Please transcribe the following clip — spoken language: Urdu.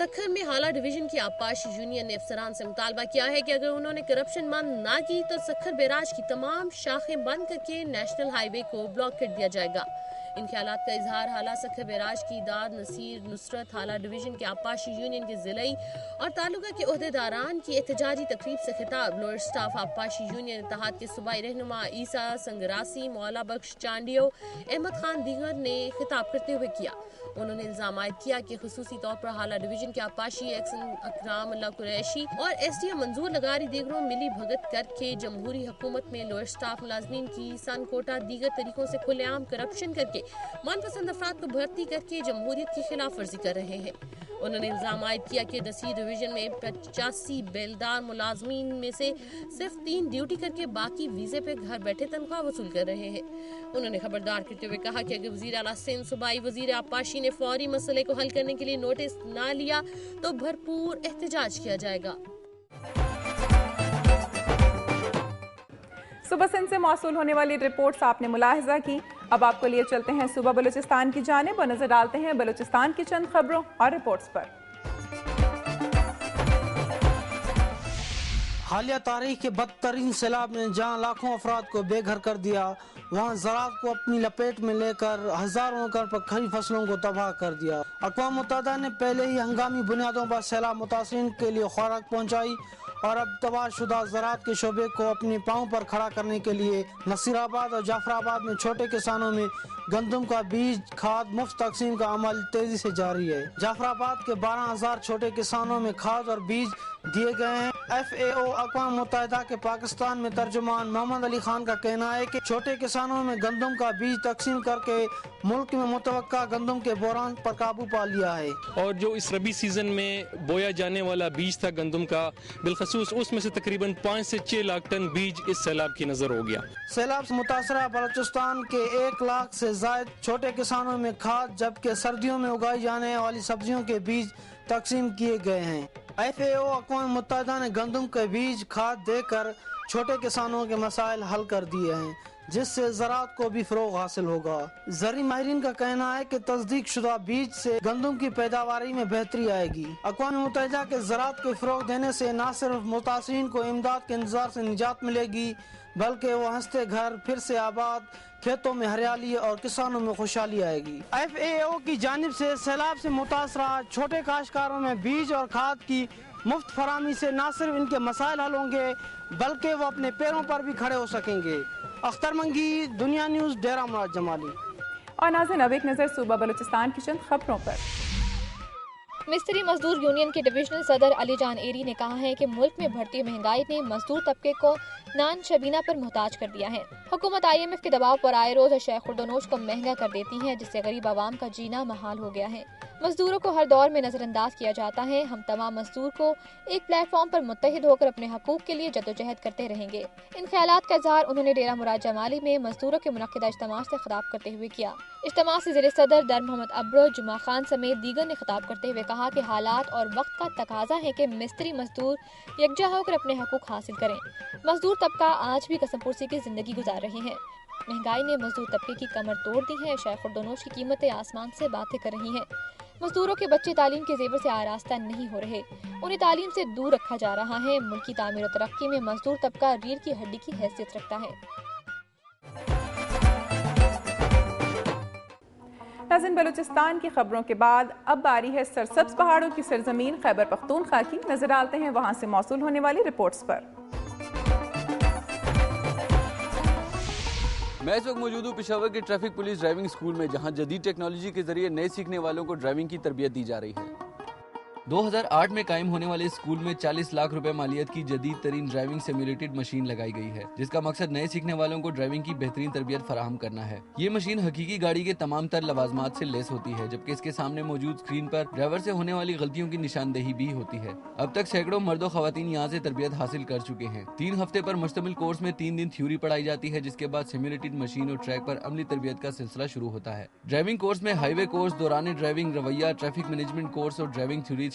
سکھر میں حالہ ڈویژن کی آبپاشی یونین نے افسران سے مطالبہ کیا ہے کہ اگر انہوں نے کرپشن بند نہ کی تو سکھر بیراج کی تمام شاخیں بند کر کے نیشنل ہائی وے کو بلاک کر دیا جائے گا۔ ان خیالات کا اظہار حالہ سکھر بیراج کی داد نصیر نصرت حالہ ڈویژن کے آبپاشی یونین کے ضلعی اور تعلقہ کے عہدیداران کی احتجاجی تقریب سے خطاب لوئر اسٹاف آبپاشی یونین اتحاد کے صوبائی رہنما عیسیٰ سنگراسی، مولا بخش چانڈیو، احمد خان دیگر نے خطاب کرتے ہوئے کیا۔ انہوں نے الزام عائد کیا کہ خصوصی طور پر حالہ ڈویژن کے آبپاشی ایکسن اکرام اللہ قریشی اور ایس ڈی ایم منظور لغاری دیگروں ملی بھگت کر کے جمہوری حکومت میں لوئر اسٹاف ملازمین کی سن کوٹا دیگر طریقوں سے کھلے عام کرپشن کر کے من پسند افراد کو بھرتی کر کے جمہوریت کی خلاف ورزی کر رہے ہیں۔ انہوں نے الزام عائد کیا کہ نصیر ڈویژن میں 85 بیلدار ملازمین میں سے صرف 3 ڈیوٹی کر کے باقی ویزے پہ گھر بیٹھے تنخواہ وصول کر رہے ہیں۔ انہوں نے خبردار کرتے ہوئے کہا کہ اگر وزیر اعلیٰ سندھ صوبائی وزیر آبپاشی نے فوری مسئلے کو حل کرنے کے لیے نوٹس نہ لیا تو بھرپور احتجاج کیا جائے گا۔ صوبہ سندھ سے موصول ہونے والی رپورٹس آپ نے ملاحظہ کی۔ اب آپ کو لیے چلتے ہیں صوبہ بلوچستان کی جانب اور نظر ڈالتے ہیں بلوچستان کی چند خبروں اور رپورٹس پر۔ حالیہ تاریخ کے بدترین سیلاب نے جہاں لاکھوں افراد کو بے گھر کر دیا، وہاں زراعت کو اپنی لپیٹ میں لے کر ہزاروں ایکڑ پر کھڑی فصلوں کو تباہ کر دیا۔ اقوام متحدہ نے پہلے ہی ہنگامی بنیادوں پر سیلاب متاثرین کے لیے خوراک پہنچائی اور اب تباہ شدہ زراعت کے شعبے کو اپنے پاؤں پر کھڑا کرنے کے لیے نصیر آباد اور جعفر آباد میں چھوٹے کسانوں میں گندم کا بیج کھاد مفت تقسیم کا عمل تیزی سے جاری ہے۔ جعفر آباد کے 12,000 چھوٹے کسانوں میں کھاد اور بیج دیے گئے ہیں۔ FAO اقوام متحدہ کے پاکستان میں ترجمان محمد علی خان کا کہنا ہے کہ چھوٹے کسانوں میں گندم کا بیج تقسیم کر کے ملک میں متوقع گندم کے بحران پر قابو پا لیا ہے۔ اور جو اس ربی سیزن میں بویا جانے والا بیج تھا گندم کا، بالخصوص اس میں سے تقریباً 5 سے 6 لاکھ ٹن بیج اس سیلاب کی نظر ہو گیا۔ سیلاب سے متاثرہ بلوچستان کے 1 لاکھ سے زائد چھوٹے کسانوں میں کھاد جبکہ سردیوں میں اگائی جانے والی سبزیوں کے بیج تقسیم کیے گئے ہیں۔ FAO اقوام متحدہ نے گندم کے بیج کھاد دے کر چھوٹے کسانوں کے مسائل حل کر دیے ہیں، جس سے زراعت کو بھی فروغ حاصل ہوگا۔ زرعی ماہرین کا کہنا ہے کہ تصدیق شدہ بیج سے گندم کی پیداواری میں بہتری آئے گی۔ اقوام متحدہ کے زراعت کو فروغ دینے سے نہ صرف متاثرین کو امداد کے انتظار سے نجات ملے گی بلکہ وہ ہنستے گھر پھر سے آباد، کھیتوں میں ہریالی اور کسانوں میں خوشحالی آئے گی۔ FAO کی جانب سے سیلاب سے متاثرہ چھوٹے کاشتکاروں میں بیج اور کھاد کی مفت فراہمی سے نہ صرف ان کے مسائل حل ہوں گے بلکہ وہ اپنے پیروں پر بھی کھڑے ہو سکیں گے۔ اختر منگی، دنیا نیوز، ڈیرہ مراد جمالی۔ اور ناظرین اب ایک نظر صوبہ بلوچستان کی چند خبروں پر۔ مستری مزدور یونین کے ڈویژنل صدر علی جان ایری نے کہا ہے کہ ملک میں بڑھتی مہنگائی نے مزدور طبقے کو نان شبینہ پر محتاج کر دیا ہے۔ حکومت IMF کے دباؤ پر آئے روز اشیاء خوردونوش کو مہنگا کر دیتی ہے، جس سے غریب عوام کا جینا محال ہو گیا ہے۔ مزدوروں کو ہر دور میں نظر انداز کیا جاتا ہے۔ ہم تمام مزدور کو ایک پلیٹ فارم پر متحد ہو کر اپنے حقوق کے لیے جدوجہد کرتے رہیں گے۔ ان خیالات کا اظہار انہوں نے ڈیرہ مراد جمالی میں مزدوروں کے منعقدہ اجتماع سے خطاب کرتے ہوئے کیا۔ اجتماع سے ضلع صدر در محمد ابرو، جمعہ خان سمیت دیگر نے خطاب کرتے ہوئے کہا کہ حالات اور وقت کا تقاضا ہے کہ مستری مزدور یکجا ہو کر اپنے حقوق حاصل کریں۔ مزدور طبقہ آج بھی قسم پرسی کی زندگی گزار رہے ہیں۔ مہنگائی نے مزدور طبقے کی کمر توڑ دی ہے۔ اشیاء خوردونوش کی قیمتیں آسمان سے باتیں کر رہی ہیں۔ مزدوروں کے بچے تعلیم کے زیور سے آراستہ نہیں ہو رہے، انہیں تعلیم سے دور رکھا جا رہا ہے۔ ملکی تعمیر و ترقی میں مزدور طبقہ ریڑھ کی ہڈی کی حیثیت رکھتا ہے۔ ناظرین بلوچستان کی خبروں کے بعد اب باری ہے سرسبز پہاڑوں کی سرزمین خیبر پختونخوا کی۔ نظر ڈالتے ہیں وہاں سے موصول ہونے والی رپورٹس پر۔ میں اس وقت موجود ہوں پشاور کے ٹریفک پولیس ڈرائیونگ اسکول میں، جہاں جدید ٹیکنالوجی کے ذریعے نئے سیکھنے والوں کو ڈرائیونگ کی تربیت دی جا رہی ہے۔ 2008 میں قائم ہونے والے اسکول میں 40 لاکھ روپے مالیت کی جدید ترین ڈرائیونگ سیمولیٹڈ مشین لگائی گئی ہے، جس کا مقصد نئے سیکھنے والوں کو ڈرائیونگ کی بہترین تربیت فراہم کرنا ہے۔ یہ مشین حقیقی گاڑی کے تمام تر لوازمات سے لیس ہوتی ہے، جبکہ اس کے سامنے موجود اسکرین پر ڈرائیور سے ہونے والی غلطیوں کی نشاندہی بھی ہوتی ہے۔ اب تک سینکڑوں مرد و خواتین یہاں سے تربیت حاصل کر چکے ہیں۔ 3 ہفتے پر مشتمل کورس میں 3 دن تھیوری پڑھائی جاتی ہے، جس کے بعد سیمولیٹڈ مشین اور ٹریک پر عملی تربیت کا سلسلہ شروع ہوتا ہے۔ ڈرائیونگ کورس میں ہائی وے کورس، دوران ڈرائیونگ، رویہ، ٹریفک مینجمنٹ کورس اور ڈرائیونگ تھیوری